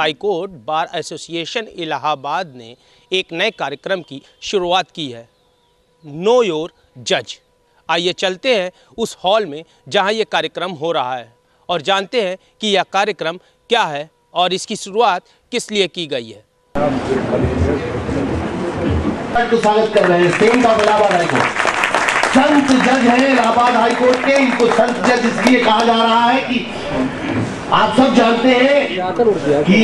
High court bar association Allahabad ने एक नए कार्यक्रम की शुरुआत की है, नो योर जज। आइए चलते हैं उस हॉल में जहां ये कार्यक्रम हो रहा है और जानते हैं कि यह कार्यक्रम क्या है और इसकी शुरुआत किस लिए की गई है। स्वागत कर रहे हैं सेम का इलाहाबाद हाई कोर्ट। संत जज है इलाहाबाद हाई कोर्ट के। इनको संत जज इसलिए कहा जा रहा है कि आप सब जानते हैं कि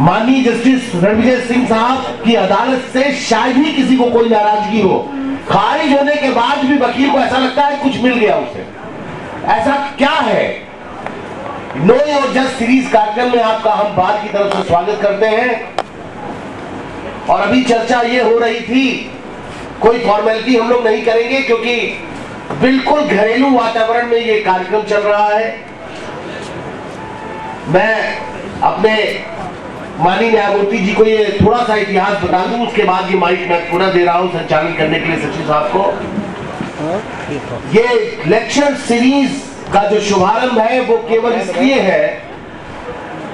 माननीय जस्टिस रणविजय सिंह साहब की अदालत से शायद ही किसी को कोई नाराजगी हो, खारिज होने के बाद भी वकील को ऐसा लगता है कुछ मिल गया उसे। ऐसा क्या है? नो योर जज सीरीज कार्यक्रम में आपका हम बार की तरफ से स्वागत करते हैं। और अभी चर्चा ये हो रही थी, कोई फॉर्मेलिटी हम लोग नहीं करेंगे क्योंकि बिल्कुल घरेलू वातावरण में ये कार्यक्रम चल रहा है। मैं अपने माननीय न्यायमूर्ति जी को ये थोड़ा सा इतिहास बता दूं, उसके बाद ये माइक मैं पुनः दे रहा हूं संचालन करने के लिए सचिव साहब को। ये लेक्चर सीरीज का जो शुभारंभ है वो केवल इसलिए है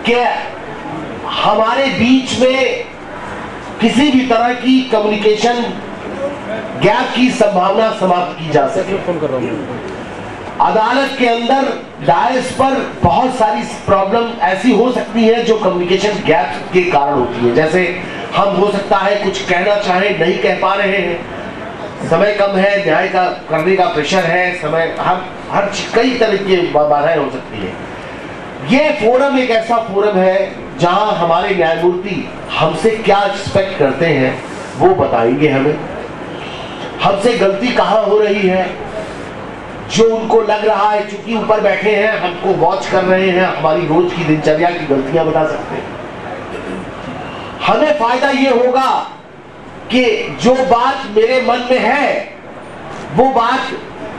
कि हमारे बीच में किसी भी तरह की कम्युनिकेशन गैप की संभावना समाप्त की जा सके। अदालत के अंदर डायस पर बहुत सारी प्रॉब्लम ऐसी हो सकती है जो कम्युनिकेशन गैप के कारण होती है। जैसे हम हो सकता है कुछ कहना चाहें, नहीं कह पा रहे हैं, समय कम है, न्याय का करने का प्रेशर है, समय हर कई तरह की बाधाएं हो सकती है। ये फोरम एक ऐसा फोरम है जहां हमारे न्यायमूर्ति हमसे क्या एक्सपेक्ट करते हैं वो बताएंगे हमें। हमसे गलती कहां हो रही है, जो उनको लग रहा है चूंकि ऊपर बैठे हैं हमको वॉच कर रहे हैं, हमारी रोज की दिनचर्या की गलतियां बता सकते हैं। हमें फायदा ये होगा कि जो बात मेरे मन में है वो बात,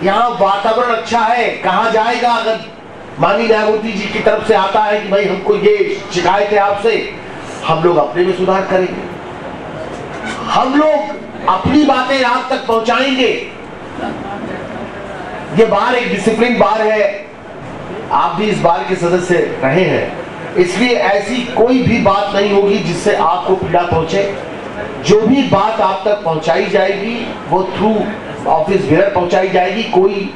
यहाँ वातावरण अच्छा है, कहा जाएगा अगर माननीय न्यायमूर्ति जी की तरफ से आता है कि भाई हमको ये शिकायत है आपसे, हम लोग अपने में सुधार करेंगे, हम लोग अपनी बातें आप तक पहुंचाएंगे। ये बार एक डिसिप्लिन बार है, आप भी इस बार के सदस्य रहे हैं, इसलिए ऐसी कोई भी बात नहीं होगी जिससे आपको पीड़ा पहुंचे। जो भी बात आप तक पहुंचाई जाएगी वो थ्रू ऑफिस बेयर पहुंचाई जाएगी। कोई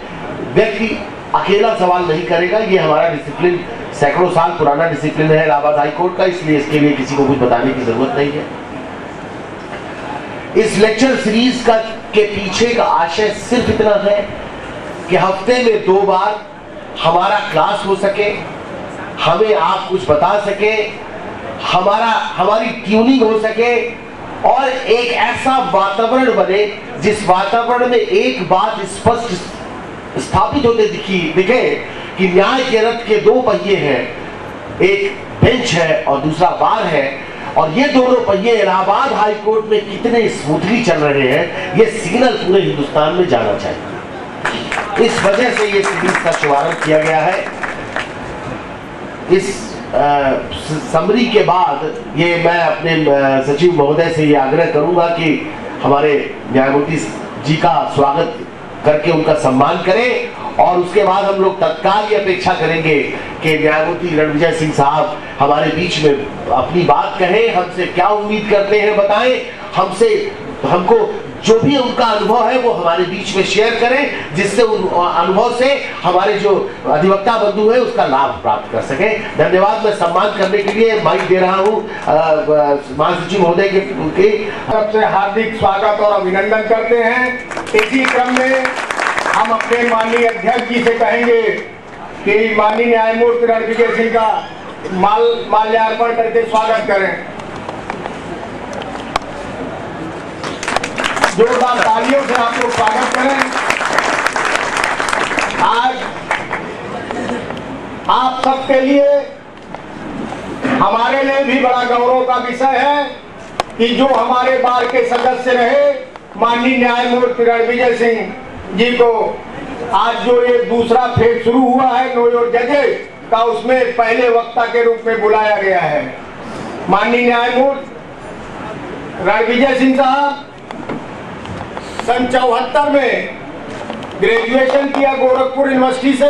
व्यक्ति अकेला सवाल नहीं करेगा। ये हमारा डिसिप्लिन सैकड़ों साल पुराना डिसिप्लिन है इलाहाबाद हाई कोर्ट का, इसलिए इसके लिए किसी को कुछ बताने की जरूरत नहीं है। इस लेक्चर सीरीज का के पीछे का आशय सिर्फ इतना है कि हफ्ते में 2 बार हमारा क्लास हो सके, हमें आप कुछ बता सके, हमारी ट्यूनिंग हो सके और एक ऐसा वातावरण बने जिस वातावरण में एक बात स्पष्ट स्थापित होते दिखे कि न्याय के रथ के 2 पहिए हैं, एक बेंच है और दूसरा बार है, और ये दोनों पहिए इलाहाबाद हाई कोर्ट में कितने स्मूथली चल रहे हैं ये सिग्नल पूरे हिंदुस्तान में जाना चाहिए। इस वजह से ये सीरीज का शुभारंभ किया गया है। इस समरी के बाद ये मैं अपने सचिव महोदय से ये आग्रह करूंगा कि हमारे न्यायमूर्ति जी का स्वागत करके उनका सम्मान करें, और उसके बाद हम लोग तत्काल ये अपेक्षा करेंगे कि न्यायमूर्ति रणविजय सिंह साहब हमारे बीच में अपनी बात कहें, हमसे क्या उम्मीद करते हैं बताएं, हमको जो भी उनका अनुभव है वो हमारे बीच में शेयर करें, जिससे उन अनुभव से हमारे जो अधिवक्ता बंधु है उसका लाभ प्राप्त कर सके। धन्यवाद। मैं सम्मान करने के लिए माइक दे रहा हूँ महासचिव महोदय के तरफ से हार्दिक स्वागत और अभिनंदन करते हैं। इसी क्रम में हम अपने माननीय अध्यक्ष जी से कहेंगे कि माननीय न्यायमूर्ति रणविजय सिंह का माल्यार्पण करके स्वागत करें। जोरदार तालियों से आप लोग स्वागत करें। आज आप सबके लिए, हमारे लिए भी बड़ा गौरव का विषय है कि जो हमारे बार के सदस्य रहे माननीय न्यायमूर्ति रणविजय सिंह जी को आज जो ये दूसरा फेज शुरू हुआ है नो योर जजेस का, उसमें पहले वक्ता के रूप में बुलाया गया है। माननीय न्यायमूर्ति रणविजय सिंह साहब सन 74 में ग्रेजुएशन किया गोरखपुर यूनिवर्सिटी से,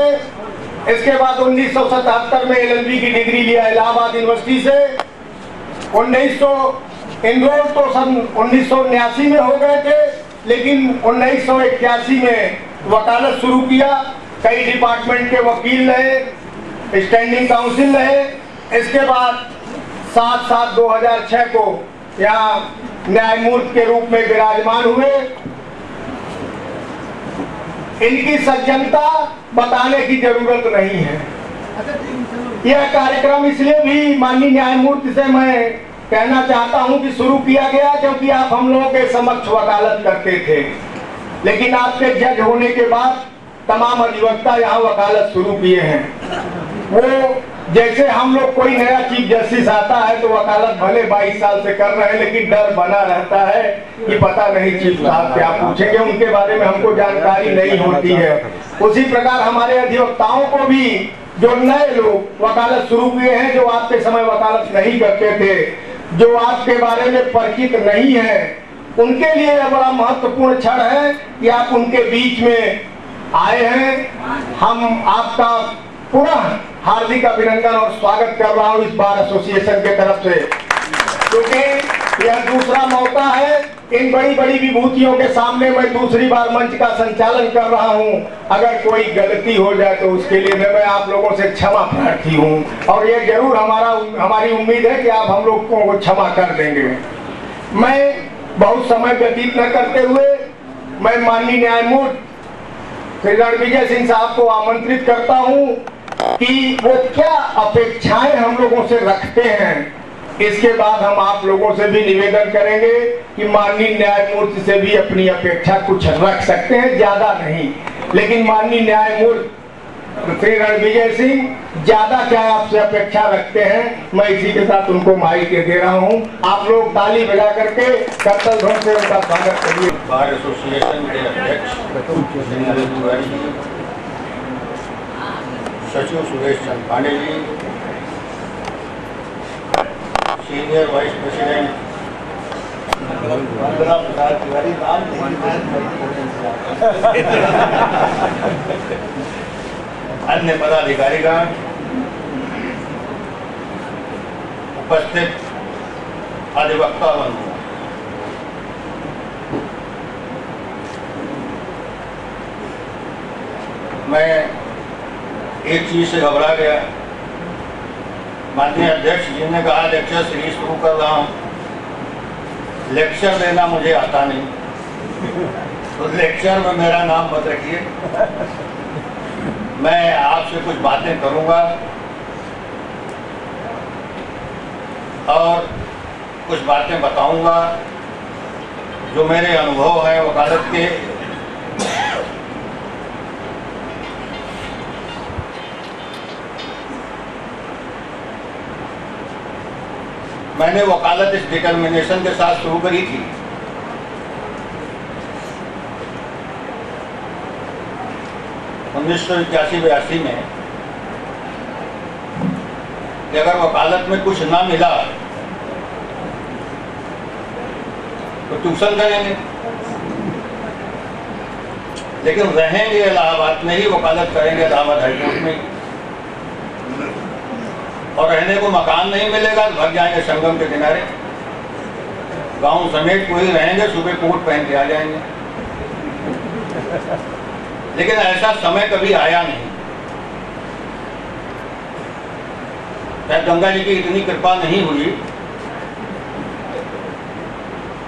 इसके बाद 1977 में LLB की डिग्री लिया इलाहाबाद यूनिवर्सिटी से। 1900 इनरोल तो सन 1979 में हो गए थे, लेकिन 1981 में वकालत शुरू किया। कई डिपार्टमेंट के वकील रहे, स्टैंडिंग काउंसिल रहे। इसके बाद 7/7/2006 को यहाँ न्यायमूर्ति के रूप में विराजमान हुए। इनकी सज्जनता बताने की जरूरत नहीं है। यह कार्यक्रम इसलिए भी माननीय न्यायमूर्ति से मैं कहना चाहता हूं कि शुरू किया गया क्योंकि आप हम लोगों के समक्ष वकालत करते थे, लेकिन आपके जज होने के बाद तमाम अधिवक्ता यहाँ वकालत शुरू किए हैं। वो जैसे हम लोग कोई नया चीफ जस्टिस आता है तो वकालत भले 22 साल से कर रहे हैं, लेकिन डर बना रहता है कि पता नहीं चीफ साहब क्या पूछेंगे, उनके बारे में हमको जानकारी नहीं होती है। उसी प्रकार हमारे अधिवक्ताओं को भी, जो नए लोग वकालत शुरू किए हैं, जो आपके समय वकालत नहीं करते थे, जो आपके बारे में परिचित नहीं है, उनके लिए यह बड़ा महत्वपूर्ण क्षण है कि आप उनके बीच में आए हैं। हम आपका पुनः हार्दिक अभिनंदन और स्वागत कर रहा हूं इस बार एसोसिएशन के तरफ से, क्योंकि यह दूसरा मौका है। इन बड़ी बड़ी विभूतियों के सामने मैं दूसरी बार मंच का संचालन कर रहा हूं। अगर कोई गलती हो जाए तो उसके लिए मैं आप लोगों से क्षमा प्रार्थी हूं, और ये जरूर हमारी उम्मीद है कि आप हम लोगों को क्षमा कर देंगे। मैं बहुत समय व्यतीत न करते हुए मैं माननीय न्यायमूर्ति श्री रणविजय सिंह साहब को आमंत्रित करता हूं कि वो क्या अपेक्षाएं हम लोगों से रखते हैं। इसके बाद हम आप लोगों से भी निवेदन करेंगे कि माननीय न्यायमूर्ति से भी अपनी अपेक्षा कुछ रख सकते हैं, ज्यादा नहीं, लेकिन माननीय न्यायमूर्ति श्री रणविजय सिंह ज्यादा क्या आपसे अपेक्षा रखते हैं, मैं इसी के साथ उनको माइक दे रहा हूं। आप लोग ताली बजा करके करतल ध्वनि से उनका स्वागत करिए। बार एसोसिएशन के अध्यक्ष सचिव Suresh Chand Pandey ji, senior vice president वंदना प्रसाद तिवारी, अन्य पदाधिकारीगण, उपस्थित अधिवक्ता बंधु, मैं एक चीज से घबरा गया। माननीय अध्यक्ष जी ने कहा लेक्चर सीरीज शुरू कर रहा हूं, लेक्चर देना मुझे आता नहीं, तो लेक्चर में मेरा नाम मत रखिए। मैं आपसे कुछ बातें करूंगा और कुछ बातें बताऊंगा जो मेरे अनुभव हैं वकालत के। मैंने वकालत इस डिटर्मिनेशन के साथ शुरू करी थी 1981-82 में कि अगर वकालत में कुछ ना मिला तो ट्यूशन करेंगे, लेकिन रहेंगे इलाहाबाद में ही, वकालत करेंगे इलाहाबाद हाईकोर्ट में, और रहने को मकान नहीं मिलेगा तो भाग जाएंगे संगम के किनारे, गांव समेत कोई रहेंगे, सुबह कोट पहन के आ जाएंगे। लेकिन ऐसा समय कभी आया नहीं। शायद गंगा जी की इतनी कृपा नहीं हुई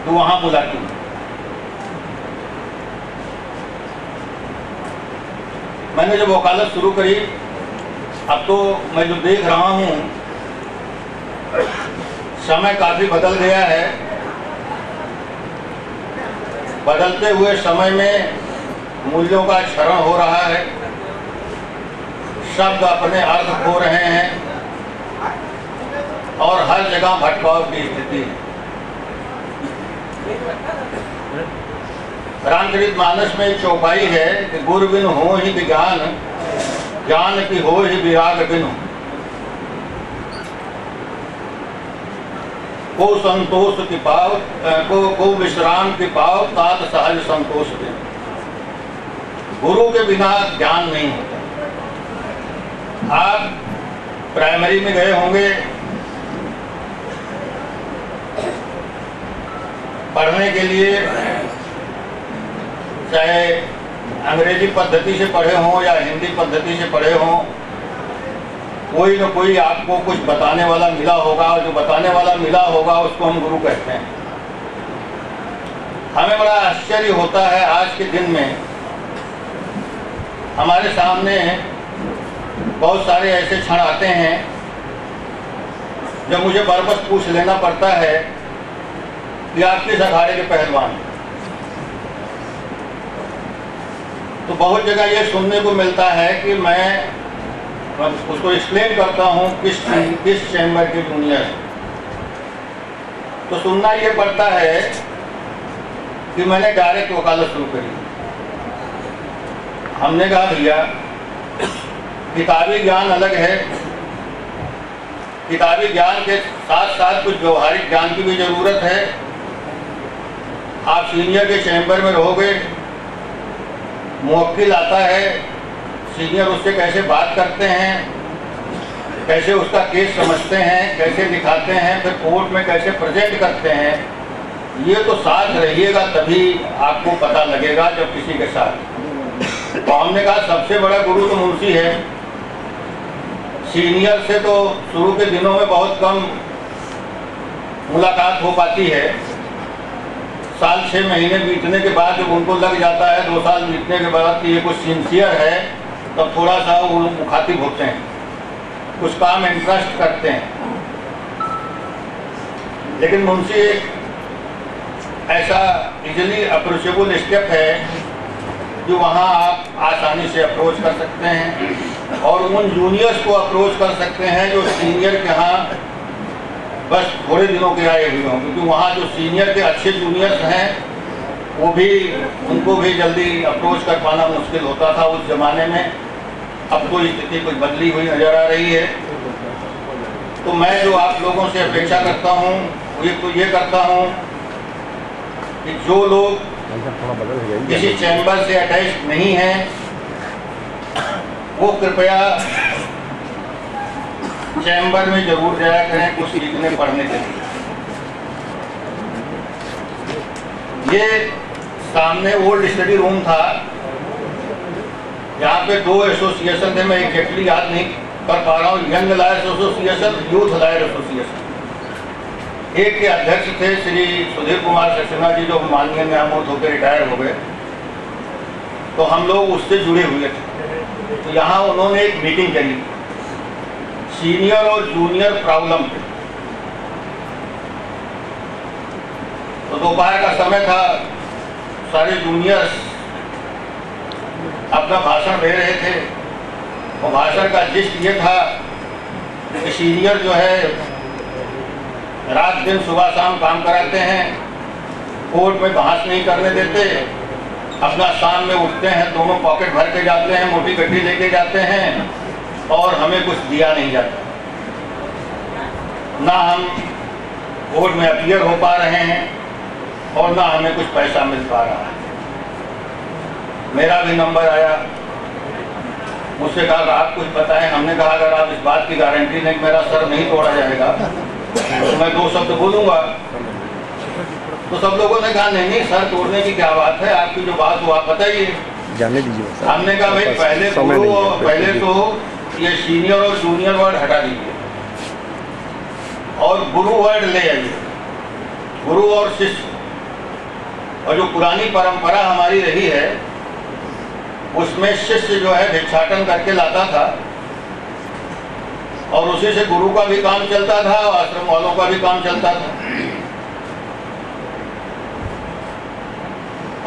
तो वहां बुलाती। मैंने जब वकालत शुरू करी, अब तो मैं जो देख रहा हूं समय काफी बदल गया है। बदलते हुए समय में मूल्यों का क्षरण हो रहा है, शब्द अपने अर्थ खो रहे हैं और हर जगह भटकाव की स्थिति है। रामचरितमानस में एक चौपाई है कि गुरु बिनु हो ही विज्ञान, ज्ञान की हो ही विराग बिनु, को संतोष की पाव को विश्राम की पाव, तात सहज संतोष बिनु। गुरु के बिना ज्ञान नहीं होता। आप प्राइमरी में गए होंगे पढ़ने के लिए, चाहे अंग्रेजी पद्धति से पढ़े हों या हिंदी पद्धति से पढ़े हों, कोई न कोई आपको कुछ बताने वाला मिला होगा, और जो बताने वाला मिला होगा उसको हम गुरु कहते हैं। हमें बड़ा आश्चर्य होता है आज के दिन में हमारे सामने बहुत सारे ऐसे क्षण आते हैं जब मुझे बरबस पूछ लेना पड़ता है कि आप किस अखाड़े के पहलवान। तो बहुत जगह ये सुनने को मिलता है कि मैं उसको एक्सप्लेन करता हूँ किस चैम्बर के जूनियर हैं। तो सुनना ये पड़ता है कि मैंने डायरेक्ट वकालत शुरू करी। हमने कहा भैया किताबी ज्ञान अलग है, किताबी ज्ञान के साथ साथ कुछ व्यवहारिक ज्ञान की भी जरूरत है। आप सीनियर के चैम्बर में रहोगे, मुवक्किल आता है, सीनियर उससे कैसे बात करते हैं, कैसे उसका केस समझते हैं, कैसे दिखाते हैं, फिर कोर्ट में कैसे प्रेजेंट करते हैं, ये तो साथ रहिएगा तभी आपको पता लगेगा जब किसी के साथ। तो हमने कहा सबसे बड़ा गुरु तो मुंशी है। सीनियर से तो शुरू के दिनों में बहुत कम मुलाकात हो पाती है। साल 6 महीने बीतने के बाद जब उनको लग जाता है, 2 साल बीतने के बाद कि ये कुछ सिंसियर है, तब थोड़ा सा वो लोग मुखातिब होते हैं, कुछ काम इंटरेस्ट करते हैं। लेकिन मुंशी एक ऐसा इजीली अप्रोचेबल स्टेप है जो वहाँ आप आसानी से अप्रोच कर सकते हैं और उन जूनियर्स को अप्रोच कर सकते हैं जो सीनियर के यहाँ बस थोड़े दिनों के आए हुए हों, क्योंकि वहाँ जो सीनियर के अच्छे जूनियर्स हैं वो भी उनको भी जल्दी अप्रोच कर पाना मुश्किल होता था उस ज़माने में। अब तो स्थिति कुछ बदली हुई नज़र आ रही है। तो मैं जो आप लोगों से अपेक्षा करता हूँ ये करता हूँ कि जो लोग किसी चैम्बर से अटैच नहीं हैं वो कृपया चैम्बर में जरूर जाया करें कुछ सीखने पढ़ने के लिए। ये सामने ओल्ड स्टडी रूम था, यहाँ पे 2 एसोसिएशन थे, मैं एग्जैक्टली याद नहीं कर पा रहा हूँ, young lawyers association, youth lawyer association. एक के अध्यक्ष थे श्री सुधीर कुमार सक्सेना जी, जो माननीय न्यायमूर्ति होकर रिटायर हो गए। तो हम लोग उससे जुड़े हुए थे। तो यहाँ उन्होंने एक मीटिंग करी सीनियर और जूनियर प्रॉब्लम पे। तो दोपहर का समय था, सारे जूनियर्स अपना भाषण दे रहे थे। और भाषण का जिस्ट ये था कि सीनियर जो है रात दिन सुबह शाम काम कराते हैं, कोर्ट में बहस नहीं करने देते, अपना शाम में उठते हैं, दोनों पॉकेट भर के जाते हैं, मोटी गड्डी लेके जाते हैं और हमें कुछ दिया नहीं जाता। ना हम कोर्ट में अपीयर हो पा रहे हैं और ना हमें कुछ पैसा मिल पा रहा है। मेरा भी नंबर आया, मुझसे कहा आप कुछ बताएं। हमने कहा अगर आप इस बात की गारंटी नहीं मेरा सर नहीं तोड़ा जाएगा तो मैं 2 शब्द बोलूँगा। तो सब लोगों ने कहा नहीं सर तोड़ने की क्या बात है, आपकी जो बात वो आप बताइए, जाने दीजिए। हमने कहा भाई पहले तो ये सीनियर और जूनियर वर्ड हटा दीजिए और गुरु वर्ड ले आइए, गुरु और शिष्य। और जो पुरानी परंपरा हमारी रही है उसमें शिष्य जो है भिक्षाटन करके लाता था और उसी से गुरु का भी काम चलता था और आश्रम वालों का भी काम चलता था।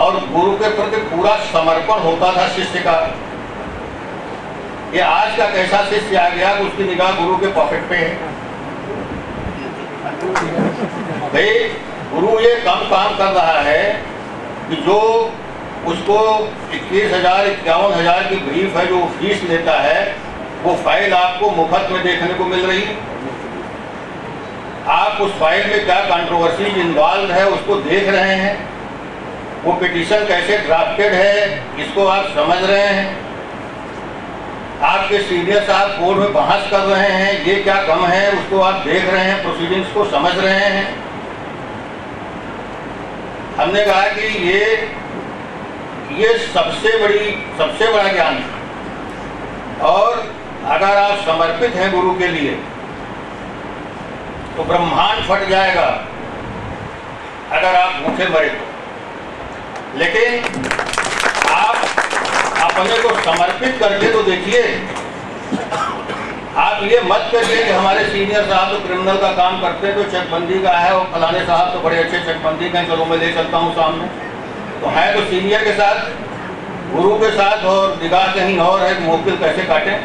और गुरु के प्रति पूरा समर्पण होता था शिष्य का। ये आज का कैसा शिष्य आ गया कि उसकी निगाह गुरु के पॉकेट पे है। भाई गुरु ये कम काम कर रहा है कि जो उसको 21,000 51,000 की ब्रीफ है, जो फीस लेता है, वो फाइल आपको मुफ्त में देखने को मिल रही है। आप उस फाइल में क्या कंट्रोवर्सी इन्वॉल्व है उसको देख रहे हैं, वो पिटीशन कैसे ड्राफ्टेड है इसको आप समझ रहे हैं। आपके सीनियर साहब कोर्ट में बहस कर रहे हैं, ये क्या कम है, उसको आप देख रहे हैं, प्रोसीडिंग्स को समझ रहे हैं। हमने कहा कि ये सबसे बड़ा ज्ञान है, और अगर आप समर्पित हैं गुरु के लिए तो ब्रह्मांड फट जाएगा अगर आप भूखे मरे तो। लेकिन आप अपने को समर्पित करके तो देखिए। आप ये मत करिए कि हमारे सीनियर साहब तो क्रिमिनल का काम करते हैं, तो चकबंदी का है, और फलाने साहब तो बड़े अच्छे चकबंदी का है, चलो मैं ले चलता हूँ सामने। तो है तो सीनियर के साथ, गुरु के साथ, और निगाह कहीं और है, मुवक्किल कैसे काटें।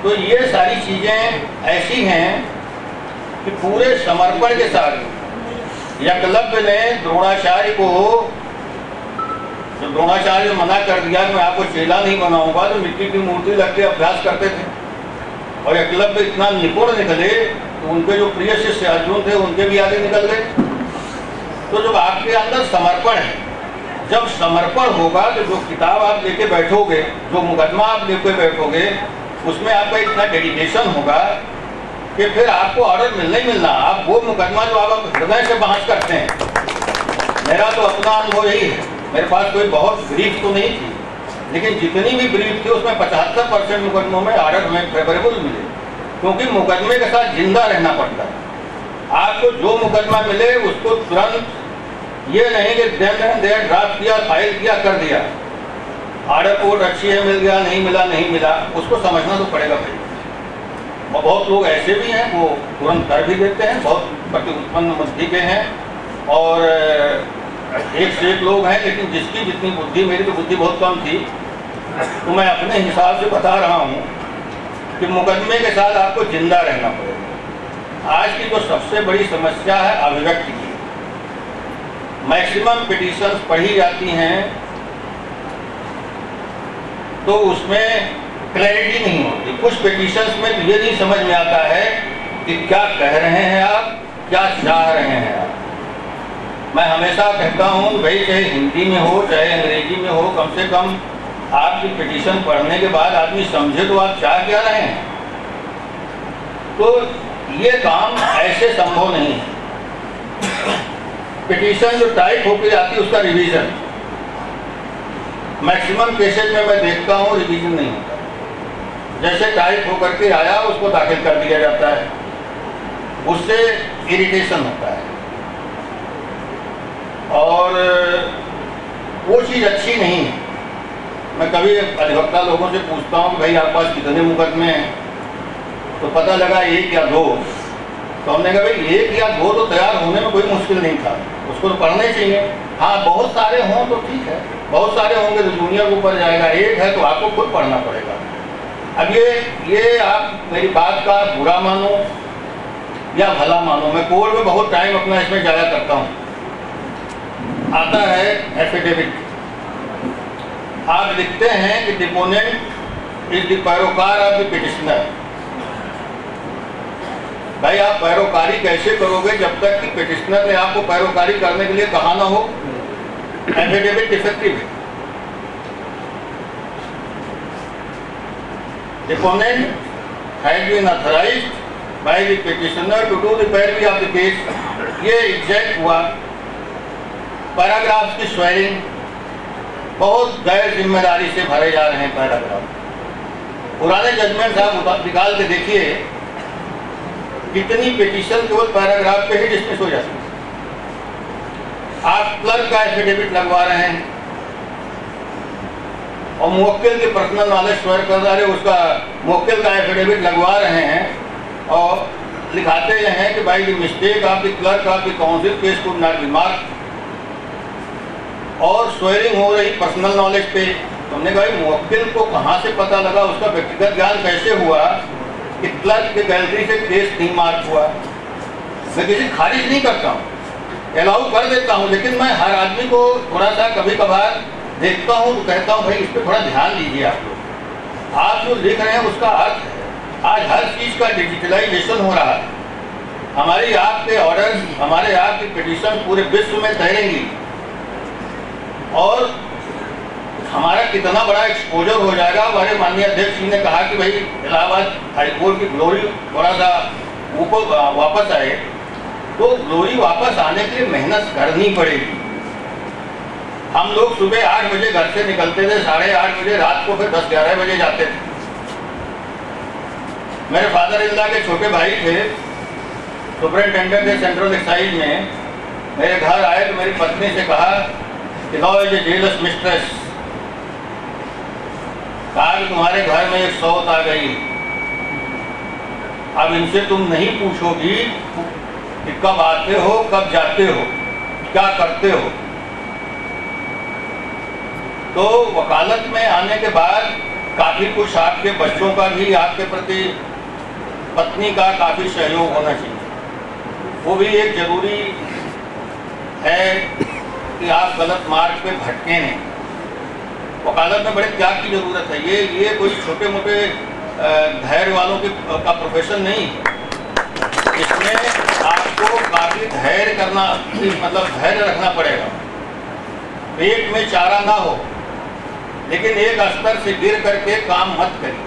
तो ये सारी चीजें ऐसी हैं कि पूरे समर्पण के साथ एकलव्य ने द्रोणाचार्य को, जब द्रोणाचार्य ने मना कर दिया कि मैं आपको चेला नहीं बनाऊंगा, तो मिट्टी की मूर्ति लग के अभ्यास करते थे, और एकलव्य इतना निपुण निकले तो उनके जो प्रिय शिष्य अर्जुन थे उनके भी आगे निकल गए। तो जब आपके अंदर समर्पण है, जब समर्पण होगा तो जो किताब आप लेके बैठोगे, जो मुकदमा आप लेके बैठोगे, उसमें आपका इतना डेडिकेशन होगा कि फिर आपको ऑर्डर मिलना ही मिलना। आप वो मुकदमा जो आप हृदय से बहस करते हैं, मेरा तो अपना अनुभव यही है, मेरे पास कोई बहुत ब्रीफ तो नहीं थी, लेकिन जितनी भी ब्रीफ थी उसमें 75% मुकदमों में ऑर्डर हमें फेवरेबल मिले, क्योंकि मुकदमे के साथ जिंदा रहना पड़ता है। आपको जो मुकदमा मिले उसको तुरंत, ये नहीं कि देर ड्राफ्ट किया, फाइल किया, कर दिया, ऑर्डर कोड अच्छी है, मिल गया, नहीं मिला नहीं मिला, उसको समझना तो पड़ेगा भाई। और बहुत लोग ऐसे भी हैं वो तुरंत कर भी देते हैं, बहुत प्रति उत्पन्न बुद्धि के हैं, और एक से एक लोग हैं, लेकिन जिसकी जितनी बुद्धि, मेरी तो बुद्धि बहुत कम थी, तो मैं अपने हिसाब से बता रहा हूँ कि मुकदमे के साथ आपको जिंदा रहना पड़ेगा। आज की जो सबसे बड़ी समस्या है अभिव्यक्ति की, मैक्सिमम पिटीशंस पढ़ी जाती हैं तो उसमें क्लैरिटी नहीं होती। कुछ पिटीशंस में ये नहीं समझ में आता है कि क्या कह रहे हैं आप, क्या चाह रहे हैं आप। मैं हमेशा कहता हूँ भाई, चाहे हिंदी में हो चाहे अंग्रेजी में हो, कम से कम आपकी पिटीशन पढ़ने के बाद आदमी समझे तो आप चाह क्या रहे हैं। तो ये काम ऐसे संभव नहीं है। पिटीशन जो टाइप होकर जाती है उसका रिवीजन, मैक्सिमम केसेज में मैं देखता हूँ रिवीजन नहीं होता। जैसे टाइप होकर के आया उसको दाखिल कर दिया जाता है, उससे इरिटेशन होता है, और वो चीज़ अच्छी नहीं है। मैं कभी अधिवक्ता लोगों से पूछता हूँ कि भाई आपके पास कितने मुकदमे हैं, तो पता लगा 1 या 2। तो हमने कहा भाई 1 या 2 तो तैयार होने में कोई मुश्किल नहीं था, उसको तो पढ़ना ही चाहिए। हाँ, बहुत सारे हों तो ठीक है, बहुत सारे होंगे तो जूनियर के ऊपर जाएगा, 1 है तो आपको खुद पढ़ना पड़ेगा। अब ये आप मेरी बात का बुरा मानो या भला मानो, मैं कोर्ट में बहुत टाइम अपना इसमें जाया करता हूँ। आता है एफिडेविट, आप लिखते हैं कि डिपोनेंट इज द पैरोकार ऑफ द पिटिशनर। भाई आप पैरोकारी कैसे करोगे जब तक कि पिटिशनर ने आपको पैरोकारी करने के लिए कहा ना हो। एफिडेविट डिफेक्टिव है। Deponent has been authorised by the petitioner to do the पैरवी ऑफ द केस। ये एग्जैक्ट हुआ। पैराग्राफ्स की स्वेरिंग बहुत गैर जिम्मेदारी से भरे जा रहे हैं पैराग्राफ। पुराने जजमेंट साहब निकाल के देखिए, कितनी पिटीशन केवल पैराग्राफ पे ही डिसमिस हो जाती है। आप क्लर्क का एफिडेविट लगवा रहे हैं और मुवक्किल के पर्सनल नॉलेज स्वेयर कर रहे हैं, उसका मुवक्किल का एफिडेविट लगवा रहे हैं और लिखाते हैं कि भाई the mistake of the clerk of the council case could not be marked, और स्वेयरिंग हो रही पर्सनल नॉलेज पे। हमने कहा मुवक्किल को कहाँ से पता लगा, उसका व्यक्तिगत ज्ञान कैसे हुआ कि क्लर्क के गैलरी से केस नहीं मार्क हुआ। मैं किसी खारिज नहीं करता हूँ, अलाउ कर देता हूँ, लेकिन मैं हर आदमी को थोड़ा सा कभी कभार देखता हूँ तो कहता हूँ भाई इस पर थोड़ा ध्यान दीजिए। आप जो लिख रहे हैं उसका अर्थ है। आज हर चीज़ का डिजिटलाइजेशन हो रहा है। हमारी आपके ऑर्डर, हमारे आपकी पिटीशन पूरे विश्व में तैरेंगी, और हमारा कितना बड़ा एक्सपोजर हो जाएगा। हमारे माननीय अध्यक्ष जी ने कहा कि भाई इलाहाबाद हाईकोर्ट की ग्लोरी थोड़ा सा ऊपर वापस आए, तो ग्लोरी वापस आने के लिए मेहनत करनी पड़ेगी। हम लोग सुबह 8 बजे घर से निकलते थे, 8:30 बजे, रात को फिर 10-11 बजे जाते थे। मेरे फादर इल्ला के छोटे भाई थे, सुपरिटेंडेंट थे सेंट्रल एक्साइज में। मेरे घर आए तो मेरी पत्नी से कहा कि no is a jealous mistress, कहा कि तुम्हारे घर में एक सौत आ गई, अब इनसे तुम नहीं पूछोगी कि कब आते हो, कब जाते हो, क्या करते हो। तो वकालत में आने के बाद काफ़ी कुछ आपके बच्चों का भी आपके प्रति पत्नी का काफ़ी सहयोग होना चाहिए। वो भी एक जरूरी है कि आप गलत मार्ग पे भटके नहीं। वकालत में बड़े त्याग की ज़रूरत है। ये कोई छोटे मोटे धैर्य वालों का प्रोफेशन नहीं है। इसमें आपको काफ़ी धैर्य करना, मतलब धैर्य रखना पड़ेगा। पेट में चारा ना हो, लेकिन एक स्तर से गिर करके काम मत करिए।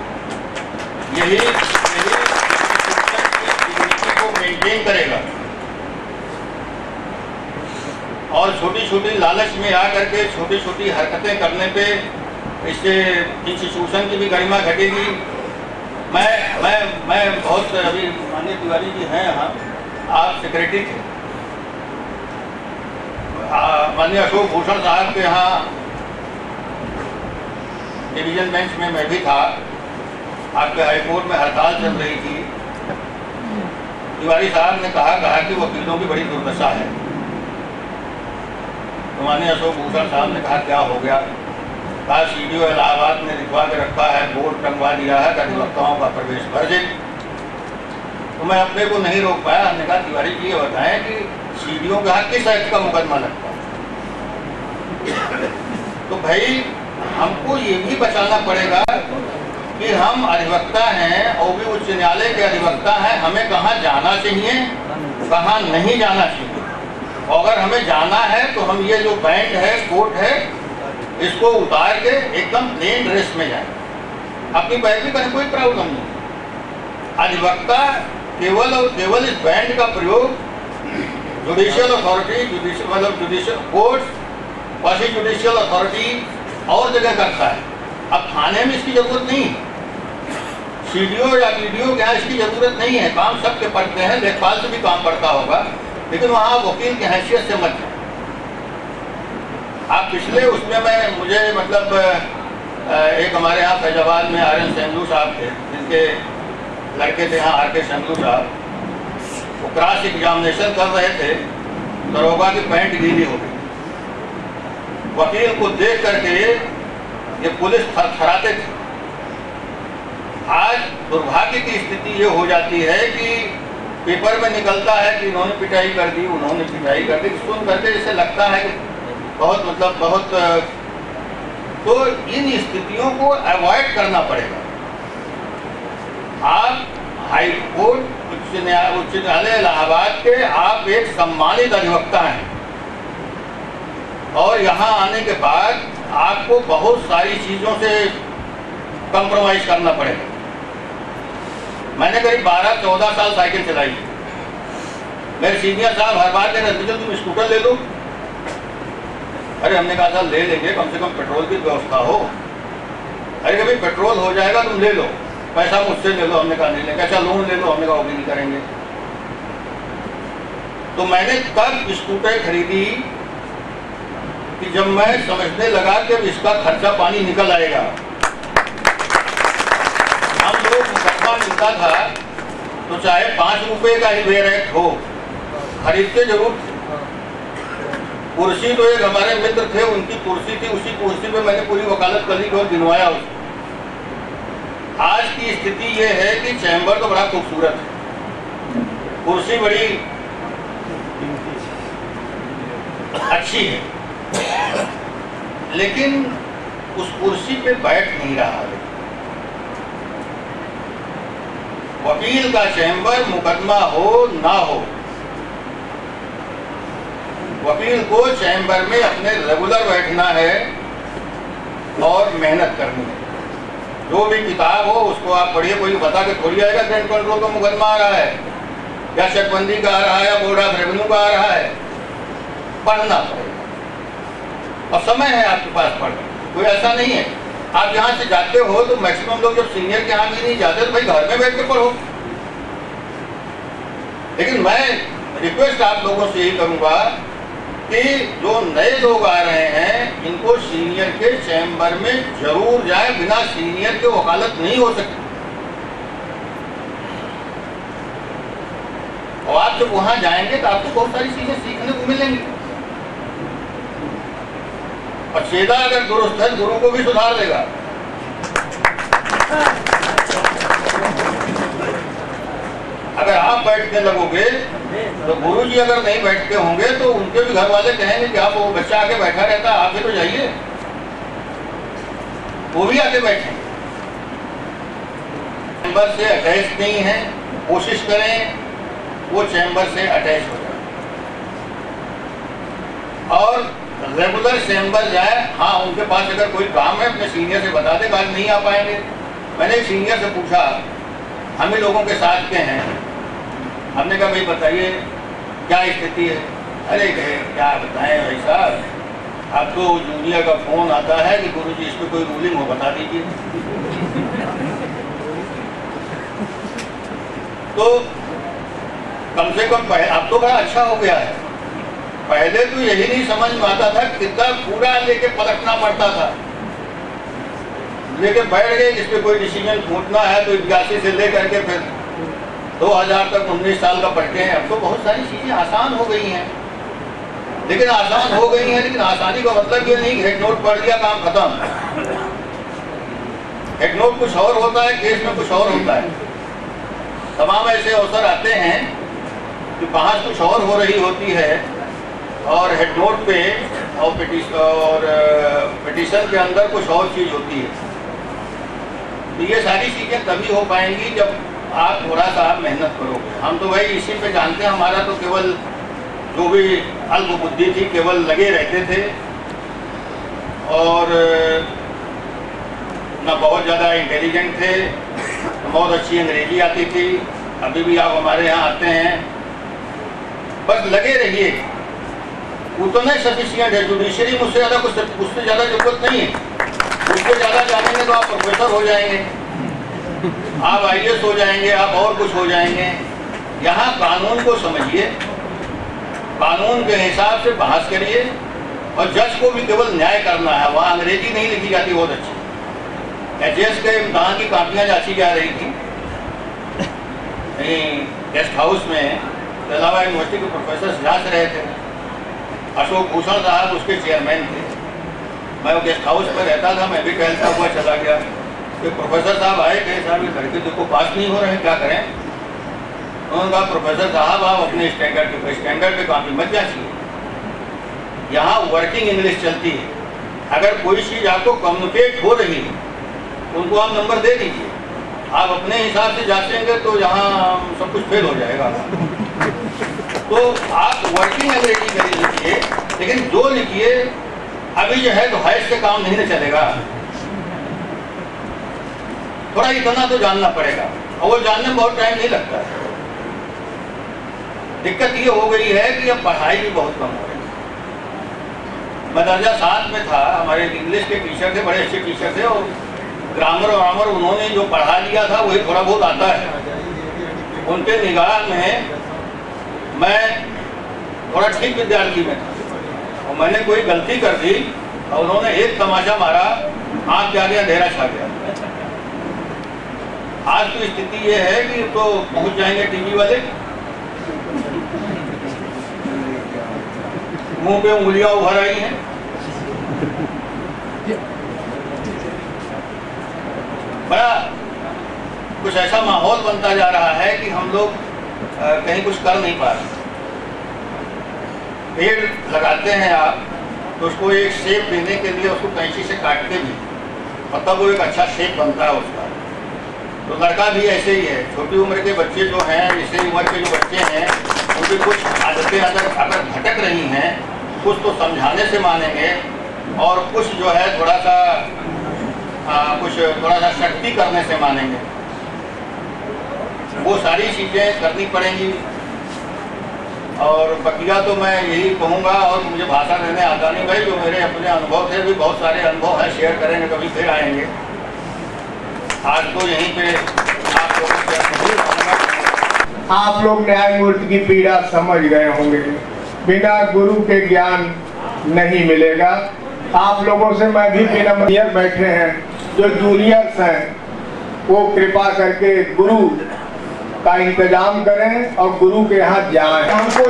यही को मेंटेन करेगा। और छोटी छोटी लालच में आकर के छोटी छोटी हरकतें करने पे इससे इंस्टीट्यूशन की भी गरिमा घटेगी। मैं बहुत अभी माननीय तिवारी जी हैं यहाँ, आप सेक्रेटरी थे, माननीय अशोक भूषण साहब के यहाँ डिवीजन बेंच में मैं भी था। आपके हाईकोर्ट में हड़ताल चल रही थी। तिवारी साहब ने कहा कि वकीलों की बड़ी दुर्दशा है। तो माननीय अशोक भूषण साहब ने कहा क्या हो गया? कहा सीडीओ इलाहाबाद ने लिखवा के रखा है, बोर्ड टंगवा दिया है कि अधिवक्ताओं का प्रवेश वर्जित। तो मैं अपने को नहीं रोक पाया। हमने कहा तिवारी जी ये बताएं कि सीडीओ के यहाँ किस एक्ट का मुकदमा लगता है? तो भाई हमको ये भी बचाना पड़ेगा कि हम अधिवक्ता हैं और भी उच्च न्यायालय के अधिवक्ता हैं, हमें कहाँ जाना चाहिए, कहाँ नहीं जाना चाहिए। अगर हमें जाना है तो हम ये जो पैंट है, कोट है, इसको उतार के एकदम प्लेन ड्रेस में जाए, अपनी पैरवी करने कोई प्रॉब्लम नहीं। अधिवक्ता केवल और केवल इस बैंड का प्रयोग judicial authority, judicial court, quasi judicial authority और जगह करता है। अब थाने में इसकी जरूरत नहीं, सीडीओ या वीडियो के यहाँ इसकी जरूरत नहीं है। काम सबके पड़ते हैं, लेखपाल से भी काम पड़ता होगा, लेकिन वहाँ वकील की हैसियत से मत जाए। आप पिछले उसमें मुझे मतलब एक हमारे यहाँ फैजाबाद में आर एन सेंगलू साहब थे, जिनके लड़के थे यहाँ आर के सेंगलू साहब, वो क्रॉस एग्जामिनेशन कर रहे थे, दरोगा की पैंट गीली हो गई। वकील को देख करके ये पुलिस थरथराते थे। आज दुर्भाग्य की स्थिति ये हो जाती है कि पेपर में निकलता है कि इन्होंने पिटाई कर दी, उन्होंने पिटाई कर दी। सुन करके जैसे लगता है कि बहुत तो इन स्थितियों को अवॉइड करना पड़ेगा। आप हाई कोर्ट उच्च न्यायालय इलाहाबाद के आप एक सम्मानित अधिवक्ता हैं और यहाँ आने के बाद आपको बहुत सारी चीज़ों से कंप्रोमाइज करना पड़ेगा। मैंने करीब 12-14 साल साइकिल चलाई। मेरे सीनियर साहब हर बार कहते हैं तुम स्कूटर ले लो। अरे हमने कहा था ले लेंगे, कम से कम पेट्रोल की व्यवस्था हो। अरे कभी पेट्रोल हो जाएगा तुम ले लो, पैसा मुझसे ले लो। हमने कहा नहीं लेंगे। अच्छा लोन ले लो। हमने कहा वो भी नहीं करेंगे। तो मैंने तब स्कूटर खरीदी कि जब मैं समझने लगा कि अब इसका खर्चा पानी निकल आएगा। हम लोग मुकदमा मिलता था तो चाहे 5 रुपए का ही वेयर एक्ट हो, खरीदते जरूर। कुर्सी तो एक हमारे मित्र थे, उनकी कुर्सी थी, उसी कुर्सी पे मैंने पूरी वकालत कर ली और गिनवाया उसको। आज की स्थिति ये है कि चैम्बर तो बड़ा खूबसूरत है, कुर्सी बड़ी अच्छी है, लेकिन उस कुर्सी पे बैठ नहीं रहा है। वकील का चैम्बर मुकदमा हो ना हो, वकील को चैम्बर में अपने रेगुलर बैठना है और मेहनत करनी है। जो भी किताब हो उसको आप पढ़िए, कोई बता के थोड़ी आएगा ग्रैंड कंट्रोल का मुकदमा आ रहा है या चकबंदी का आ रहा है या बोर्ड ऑफ रेवेन्यू का आ रहा है। पढ़ना पड़ेगा और समय है आपके पास पढ़ने, कोई ऐसा नहीं है। आप यहाँ से जाते हो तो मैक्सिमम लोग जब सीनियर के यहाँ भी नहीं जाते तो भाई घर में बैठ के पढ़ो। लेकिन मैं रिक्वेस्ट आप लोगों से यही करूँगा कि जो नए लोग आ रहे हैं इनको सीनियर के चैम्बर में जरूर जाए, बिना सीनियर के वकालत नहीं हो सकती। और आप जब वहां जाएंगे तो आपको बहुत सारी चीजें सीखने को मिलेंगी। और छेदा अगर दुरुस्त है गुरु को भी सुधार देगा। अगर आप बैठने लगोगे तो गुरु जी अगर नहीं बैठते होंगे तो उनके भी घर वाले कहेंगे कि आप वो बच्चा आके बैठा रहता, आप भी तो जाइए। वो भी आके बैठे। चैम्बर से अटैच नहीं है, कोशिश करें वो चैम्बर से अटैच हो जाए और रेगुलर चैम्बर जाए। हाँ, उनके पास अगर कोई काम है अपने सीनियर से बता दे, आज नहीं आ पाएंगे। मैंने एक सीनियर से पूछा, हम ही लोगों के साथ के हैं, हमने कहा भाई बताइए क्या स्थिति है। अरे क्या बताएं भाई साहब, अब तो जूनियर का फोन आता है कि गुरुजी इस पर कोई रूलिंग हो बता दीजिए। तो कम से कम अब तो बड़ा अच्छा हो गया है। पहले तो यही नहीं समझ में आता था, कितना पूरा लेके पलटना पड़ता था। लेके बैठ गए, जिस पे कोई डिसीजन छूटना है तो 81 से लेकर के फिर 2000 तक 19 साल का पढ़ते हैं। अब तो बहुत सारी चीजें आसान हो गई हैं, लेकिन आसान हो गई हैं, लेकिन आसानी का मतलब ये नहीं हेड नोट पढ़ लिया काम खत्म। हेड नोट कुछ और होता है, केस में कुछ और होता है। तमाम ऐसे अवसर आते हैं कि बहस कुछ और हो रही होती है और हेड नोट पे और पिटीशन के अंदर कुछ और चीज होती है। तो ये सारी चीजें तभी हो पाएंगी जब आप थोड़ा सा मेहनत करोगे। हम तो भाई इसी पे जानते हैं, हमारा तो केवल जो भी अल्प बुद्धि थी केवल लगे रहते थे और ना बहुत ज़्यादा इंटेलिजेंट थे, बहुत अच्छी अंग्रेजी आती थी। अभी भी आप हमारे यहाँ आते हैं, बस लगे रहिए, उतना ही सफिशिएंट है। जुडिशरी मुझसे ज़्यादा कुछ उससे ज़्यादा जरूरत नहीं है। उससे ज़्यादा जानेंगे तो आप प्रोफेसर हो जाएंगे, आप IAS हो जाएंगे, आप और कुछ हो जाएंगे। यहाँ कानून को समझिए, कानून के हिसाब से बहस करिए और जज को भी केवल न्याय करना है। वहाँ अंग्रेजी नहीं लिखी जाती बहुत अच्छी। HAS के इम्तहान की कापियाँ जांची जा रही थी गेस्ट हाउस में, इलाहाबाद यूनिवर्सिटी के प्रोफेसर जांच रहे थे। अशोक भूषण साहब उसके चेयरमैन थे। मैं वो गेस्ट हाउस पर रहता था, मैं भी टहलता हुआ चला गया। तो प्रोफेसर साहब आए, कहे साहब ये लड़के देखो पास नहीं हो रहे हैं, क्या करें। उन्होंने कहा प्रोफेसर साहब आप अपने स्टैंडर्ड पे काफी मत जाइए। यहाँ वर्किंग इंग्लिश चलती है, अगर कोई चीज़ आपको कम्युनिकेट हो रही है उनको आप नंबर दे दीजिए। आप अपने हिसाब से जांचेंगे तो यहाँ सब कुछ फेल हो जाएगा। तो आप वर्किंग अंग्रेजी करिए, लिखिए, लेकिन जो लिखिए अभी जो है तो हैश से काम नहीं न चलेगा। थोड़ा इतना तो जानना पड़ेगा और वो जानने में बहुत टाइम नहीं लगता है। दिक्कत ये हो गई है कि अब पढ़ाई भी बहुत कम हो रही है। मैं दर्जा 7 में था, हमारे इंग्लिश के टीचर थे, बड़े अच्छे टीचर थे और ग्रामर उन्होंने जो पढ़ा लिया था वही थोड़ा बहुत आता है। उनके निगाह में मैं थोड़ा ठीक विद्यार्थी में था और मैंने कोई गलती कर दी और उन्होंने एक तमाचा मारा, आँख के आगे अंधेरा छा गया। आज तो स्थिति ये है कि तो पहुंच जाएंगे टीवी वाले, मुंह पे उंगलियां उभर आई हैं। बड़ा कुछ ऐसा माहौल बनता जा रहा है कि हम लोग कहीं कुछ कर नहीं पा रहे। पेड़ लगाते हैं आप तो उसको एक शेप देने के लिए उसको कैंची से काटते भी, मतलब वो एक अच्छा शेप बनता है उसका। तो लड़का भी ऐसे ही है। छोटी उम्र के बच्चे जो हैं, इसी उम्र के जो बच्चे हैं, उनकी कुछ आदतें अगर भटक रही हैं, कुछ तो समझाने से मानेंगे और कुछ जो है थोड़ा सा कुछ थोड़ा सा सख्ती करने से मानेंगे। वो सारी चीज़ें करनी पड़ेंगी। और बकिया तो मैं यही कहूँगा, और मुझे भाषा देने आता नहीं भाई, जो मेरे अपने अनुभव थे, भी बहुत सारे अनुभव है, शेयर करेंगे, कभी फिर आएंगे। आज तो यहीं पे आप लोगों से आप लोग न्यायमूर्ति की पीड़ा समझ गए होंगे। बिना गुरु के ज्ञान नहीं मिलेगा। आप लोगों से मैं भी विनम्र, बैठे हैं जो जूनियर्स हैं, वो कृपा करके गुरु का इंतजाम करें और गुरु के यहाँ जाएं। हमको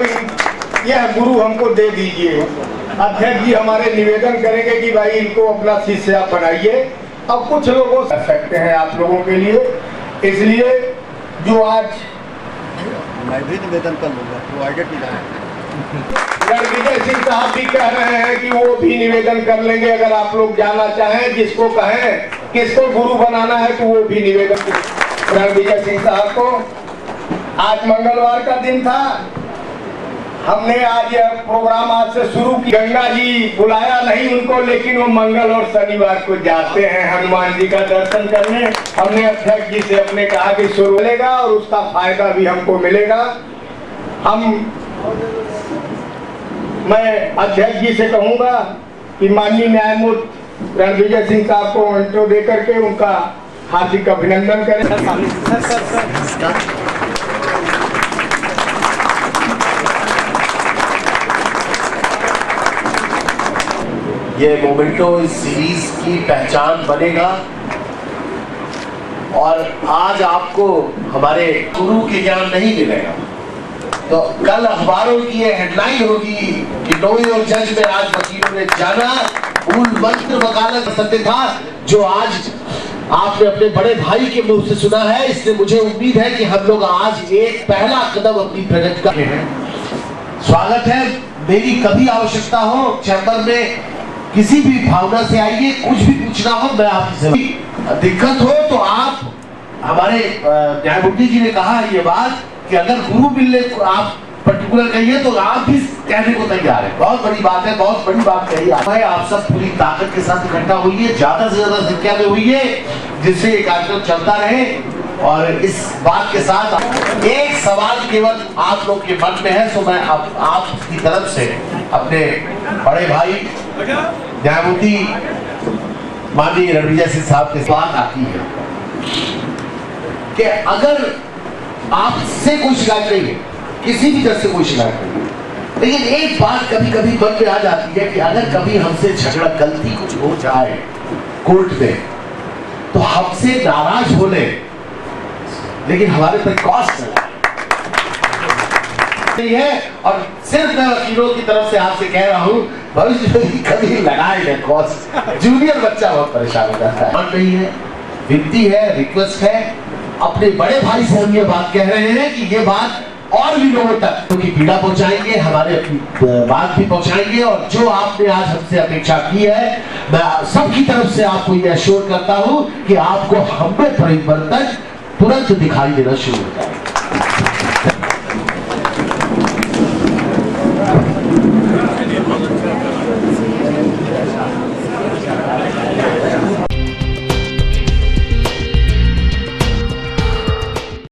यह गुरु हमको दे दीजिए। अध्यक्ष जी हमारे निवेदन करेंगे कि भाई इनको अपना शिष्य आप बनाइए। अब कुछ लोगों कर सकते हैं आप लोगों के लिए, इसलिए जो आज मैं भी निवेदन कर लूँगा, वो आगे की जाए। रणविजय सिंह साहब भी कह रहे हैं कि वो भी निवेदन कर लेंगे। अगर आप लोग जाना चाहें, जिसको कहें किसको गुरु बनाना है तो वो भी निवेदन करें रणविजय सिंह साहब को। आज मंगलवार का दिन था, हमने आज यह प्रोग्राम आज से शुरू किया। गंगा जी बुलाया नहीं उनको, लेकिन वो मंगल और शनिवार को जाते हैं हनुमान जी का दर्शन करने। हमने अध्यक्ष जी से अपने कहा कि शुरू मिलेगा और उसका फायदा भी हमको मिलेगा। मैं अध्यक्ष जी से कहूंगा कि माननीय न्यायमूर्ति रणविजय सिंह साहब को इंट्रो दे करके उनका हार्दिक अभिनंदन करें। ये मोमेंटो इस सीरीज की पहचान बनेगा और आज आपको हमारे गुरु के ज्ञान नहीं मिलेगा तो कल अखबारों की ये हेडलाइन होगी कि नो योर जज में आज वकीलों ने जाना मूल मंत्र वकालत सत्य था, जो आज आपने अपने बड़े भाई के मुंह से सुना है। इसलिए मुझे उम्मीद है कि हम लोग आज एक पहला कदम अपनी प्रगति कर रहे हैं। स्वागत है। मेरी कभी आवश्यकता हो चैम्बर में किसी भी भावना से आइए, कुछ भी पूछना हो मैं आपसे, दिक्कत हो तो आप, हमारे न्यायमूर्ति जी ने कहा ये बात कि अगर गुरु मिलने को आप पर्टिकुलर कहिए तो आप भी कहने को तैयार है। बहुत बड़ी बात है, बहुत बड़ी बात कही है। आप सब पूरी ताकत के साथ इकट्ठा हुई, ज्यादा से ज्यादा संख्या में हुई है, जिससे ये कार्यक्रम चलता रहे। और इस बात के साथ एक सवाल केवल आप लोग के मन में है, तो मैं आपकी तरफ से अपने बड़े भाई न्यायमूर्ति माननीय रणविजय सिंह साहब के बात आती है कि अगर आपसे कोई शिकायत नहीं है, किसी भी तरह से कोई शिकायत नहीं है, लेकिन एक बात कभी कभी मन में आ जाती है कि अगर कभी हमसे झगड़ा, गलती कुछ हो जाए कोर्ट में, तो हमसे नाराज हो ले, लेकिन हमारे पर कॉस्ट है। और सिर्फ मैं वकीलों की तरफ से आपसे कह रहा हूं, भविष्य में कभी लगाए कॉस्ट। जूनियर बच्चा बहुत परेशान हो जाता है। नहीं है, विनती है, रिक्वेस्ट है, अपने बड़े भाई से हम ये बात कह रहे हैं कि ये बात और भी लोगों तक क्योंकि पीड़ा पहुंचाएंगे, हमारे बात भी पहुंचाएंगे। और जो आपने आज हमसे अपेक्षा की है, मैं सबकी तरफ से आपको ये एश्योर करता हूं कि आपको हम में परिवर्तन तुरंत दिखाई देना शुरू हो जाए।